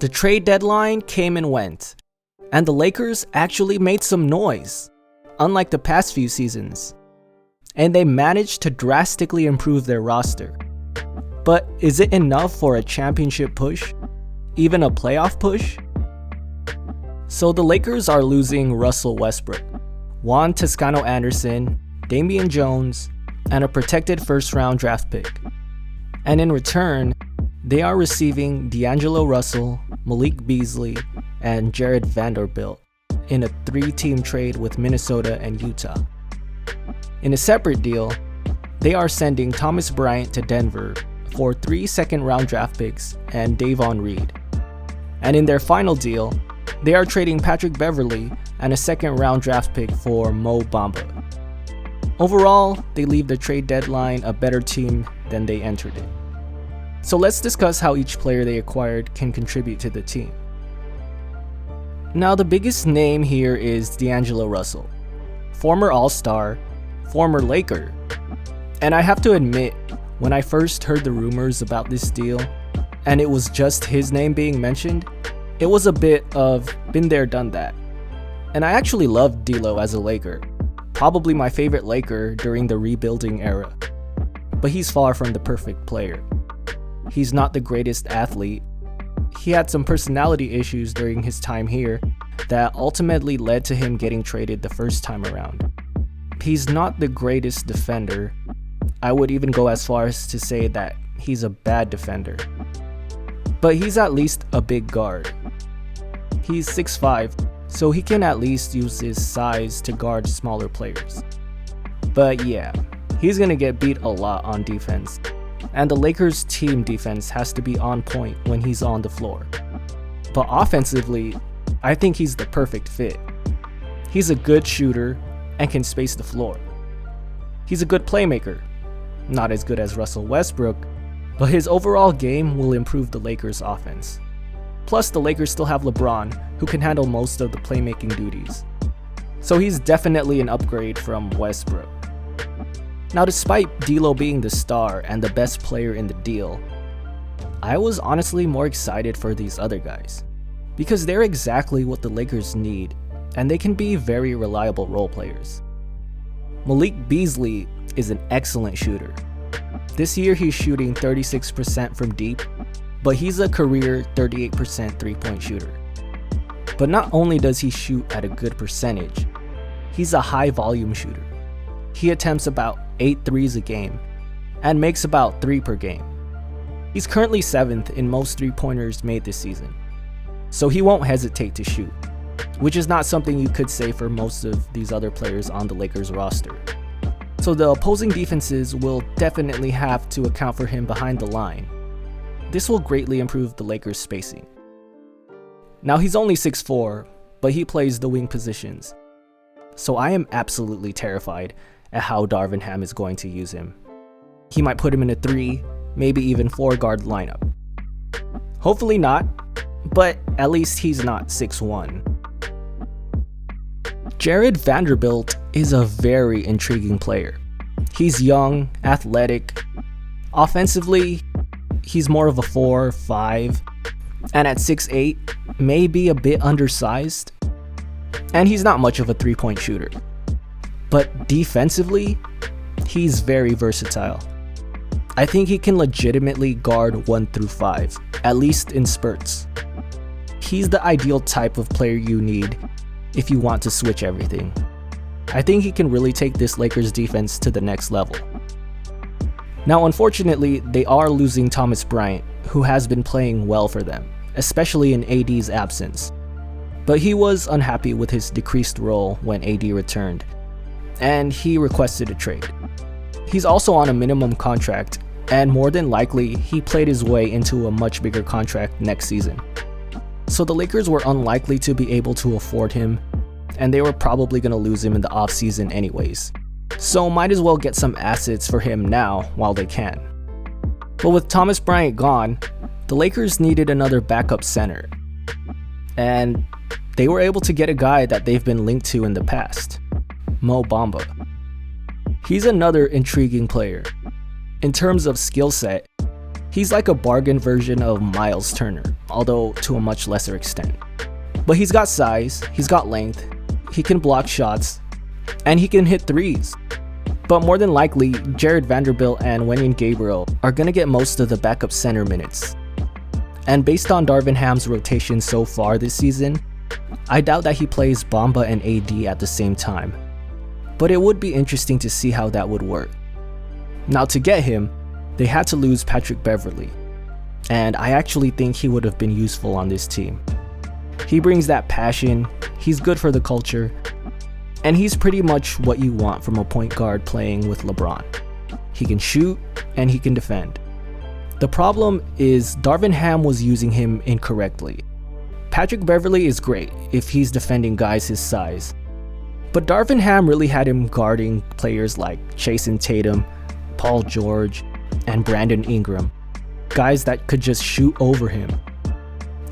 The trade deadline came and went, and the Lakers actually made some noise, unlike the past few seasons. And they managed to drastically improve their roster. But is it enough for a championship push? Even a playoff push? So the Lakers are losing Russell Westbrook, Juan Toscano-Anderson, Damian Jones, and a protected first-round draft pick. And in return, they are receiving DAngelo Russell, Malik Beasley, and Jared Vanderbilt in a 3-team trade with Minnesota and Utah. In a separate deal, they are sending Thomas Bryant to Denver for 3 second-round draft picks and Davon Reed. And in their final deal, they are trading Patrick Beverley and a second-round draft pick for Mo Bamba. Overall, they leave the trade deadline a better team than they entered it. So let's discuss how each player they acquired can contribute to the team. Now, the biggest name here is DAngelo Russell, former All-Star, former Laker. And I have to admit, when I first heard the rumors about this deal, and it was just his name being mentioned, it was a bit of been there, done that. And I actually loved D'Lo as a Laker, probably my favorite Laker during the rebuilding era. But he's far from the perfect player. He's not the greatest athlete. He had some personality issues during his time here that ultimately led to him getting traded the first time around. He's not the greatest defender. I would even go as far as to say that he's a bad defender. But he's at least a big guard. He's 6'5", so he can at least use his size to guard smaller players. But yeah, he's gonna get beat a lot on defense. And the Lakers' team defense has to be on point when he's on the floor. But offensively, I think he's the perfect fit. He's a good shooter and can space the floor. He's a good playmaker. Not as good as Russell Westbrook, but his overall game will improve the Lakers' offense. Plus, the Lakers still have Lebron, who can handle most of the playmaking duties. So he's definitely an upgrade from Westbrook. Now, despite D'Lo being the star and the best player in the deal, I was honestly more excited for these other guys, because they're exactly what the Lakers need, and they can be very reliable role players. Malik Beasley is an excellent shooter. This year he's shooting 36% from deep, but he's a career 38% three-point shooter. But not only does he shoot at a good percentage, he's a high volume shooter. He attempts about 8 threes a game and makes about 3 per game. He's currently 7th in most three-pointers made this season, so he won't hesitate to shoot, which is not something you could say for most of these other players on the Lakers roster. So the opposing defenses will definitely have to account for him behind the line. This will greatly improve the Lakers' spacing. Now, he's only 6'4", but he plays the wing positions, so I am absolutely terrified at how Darvin Ham is going to use him. He might put him in a 3, maybe even 4-guard lineup. Hopefully not, but at least he's not 6'1". Jared Vanderbilt is a very intriguing player. He's young, athletic. Offensively, he's more of a 4-5, and at 6'8", maybe a bit undersized. And he's not much of a three-point shooter. But defensively, he's very versatile. I think he can legitimately guard 1 through 5, at least in spurts. He's the ideal type of player you need if you want to switch everything. I think he can really take this Lakers defense to the next level. Now, unfortunately, they are losing Thomas Bryant, who has been playing well for them, especially in AD's absence. But he was unhappy with his decreased role when AD returned, and he requested a trade. He's also on a minimum contract, and more than likely, he played his way into a much bigger contract next season. So the Lakers were unlikely to be able to afford him, and they were probably going to lose him in the offseason anyways. So might as well get some assets for him now while they can. But with Thomas Bryant gone, the Lakers needed another backup center. And they were able to get a guy that they've been linked to in the past, Mo Bamba. He's another intriguing player. In terms of skill set, He's like a bargain version of Miles Turner, although to a much lesser extent. But he's got size, he's got length, he can block shots, and he can hit threes. But more than likely, Jared Vanderbilt and Wenyen Gabriel are going to get most of the backup center minutes. And based on Darvin Ham's rotation so far this season, I doubt that he plays Bamba and AD at the same time. But it would be interesting to see how that would work. Now to get him, they had to lose Patrick Beverley, and I actually think he would have been useful on this team. He brings that passion, he's good for the culture, and he's pretty much what you want from a point guard playing with LeBron. He can shoot, and he can defend. The problem is Darvin Ham was using him incorrectly. Patrick Beverley is great if he's defending guys his size, but Darvin Ham really had him guarding players like Jason Tatum, Paul George, and Brandon Ingram, guys that could just shoot over him.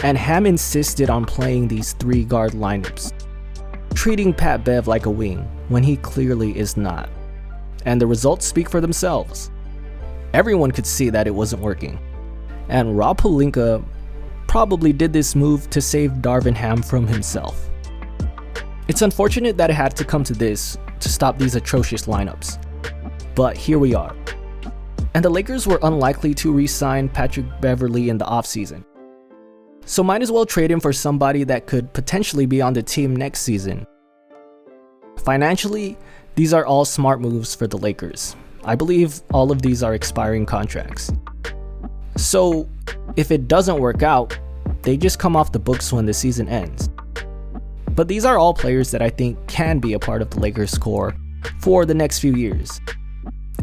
And Ham insisted on playing these 3-guard lineups, treating Pat Bev like a wing when he clearly is not. And the results speak for themselves. Everyone could see that it wasn't working. And Rob Pelinka probably did this move to save Darvin Ham from himself. It's unfortunate that it had to come to this to stop these atrocious lineups. But here we are. And the Lakers were unlikely to re-sign Patrick Beverley in the offseason. So might as well trade him for somebody that could potentially be on the team next season. Financially, these are all smart moves for the Lakers. I believe all of these are expiring contracts. So if it doesn't work out, they just come off the books when the season ends. But these are all players that I think can be a part of the Lakers core for the next few years.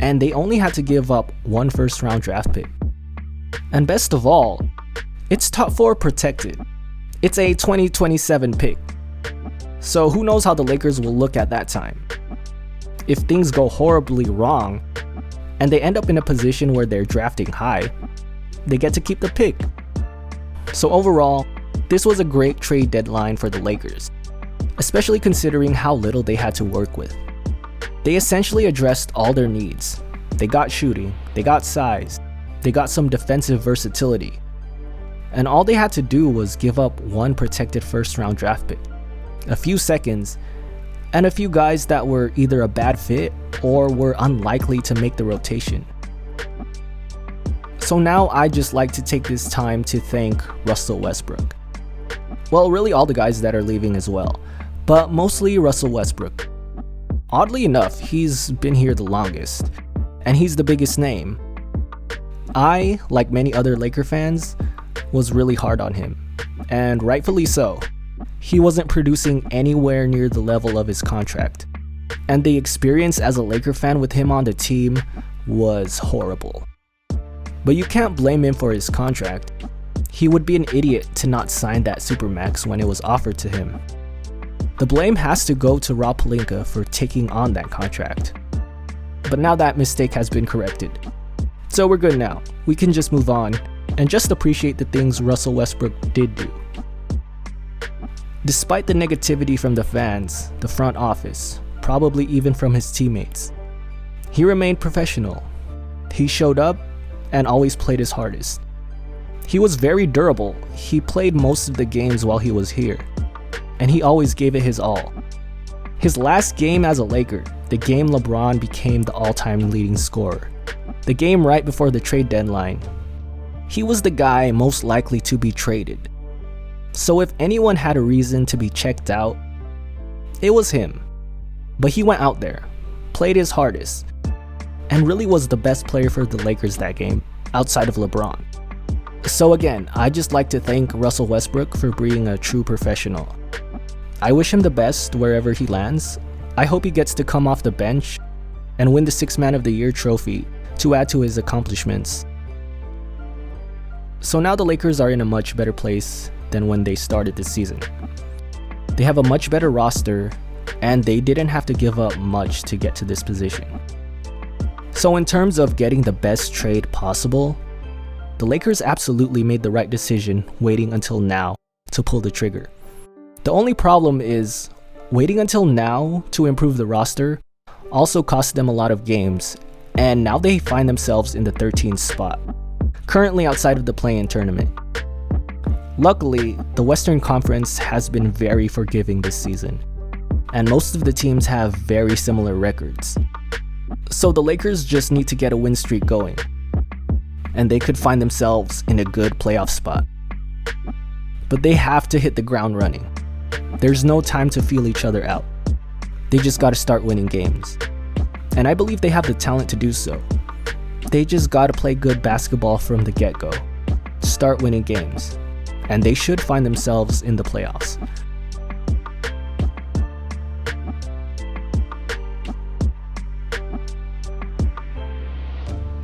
And they only had to give up one first-round draft pick. And best of all, it's top 4 protected. It's a 2027 pick. So who knows how the Lakers will look at that time. If things go horribly wrong, and they end up in a position where they're drafting high, they get to keep the pick. So overall, this was a great trade deadline for the Lakers, especially considering how little they had to work with. They essentially addressed all their needs. They got shooting, they got size, they got some defensive versatility. And all they had to do was give up one protected first-round draft pick, a few seconds, and a few guys that were either a bad fit or were unlikely to make the rotation. So now I'd just like to take this time to thank Russell Westbrook. Well, really all the guys that are leaving as well, but mostly Russell Westbrook. Oddly enough, he's been here the longest, and he's the biggest name. I, like many other Laker fans, was really hard on him, and rightfully so. He wasn't producing anywhere near the level of his contract, and the experience as a Laker fan with him on the team was horrible. But you can't blame him for his contract. He would be an idiot to not sign that Supermax when it was offered to him. The blame has to go to Rob Pelinka for taking on that contract. But now that mistake has been corrected. So we're good now. We can just move on and just appreciate the things Russell Westbrook did do. Despite the negativity from the fans, the front office, probably even from his teammates, he remained professional. He showed up and always played his hardest. He was very durable. He played most of the games while he was here, and he always gave it his all. His last game as a Laker, the game LeBron became the all-time leading scorer, the game right before the trade deadline, he was the guy most likely to be traded. So if anyone had a reason to be checked out, it was him. But he went out there, played his hardest, and really was the best player for the Lakers that game, outside of LeBron. So again, I'd just like to thank Russell Westbrook for being a true professional. I wish him the best wherever he lands. I hope he gets to come off the bench and win the Sixth Man of the Year trophy to add to his accomplishments. So now the Lakers are in a much better place than when they started this season. They have a much better roster, and they didn't have to give up much to get to this position. So in terms of getting the best trade possible, the Lakers absolutely made the right decision waiting until now to pull the trigger. The only problem is, waiting until now to improve the roster also cost them a lot of games, and now they find themselves in the 13th spot. currently outside of the play-in tournament. Luckily, the Western Conference has been very forgiving this season, and most of the teams have very similar records. So the Lakers just need to get a win streak going, and they could find themselves in a good playoff spot. But they have to hit the ground running. There's no time to feel each other out. They just gotta start winning games. And I believe they have the talent to do so. They just gotta play good basketball from the get-go, start winning games, and they should find themselves in the playoffs.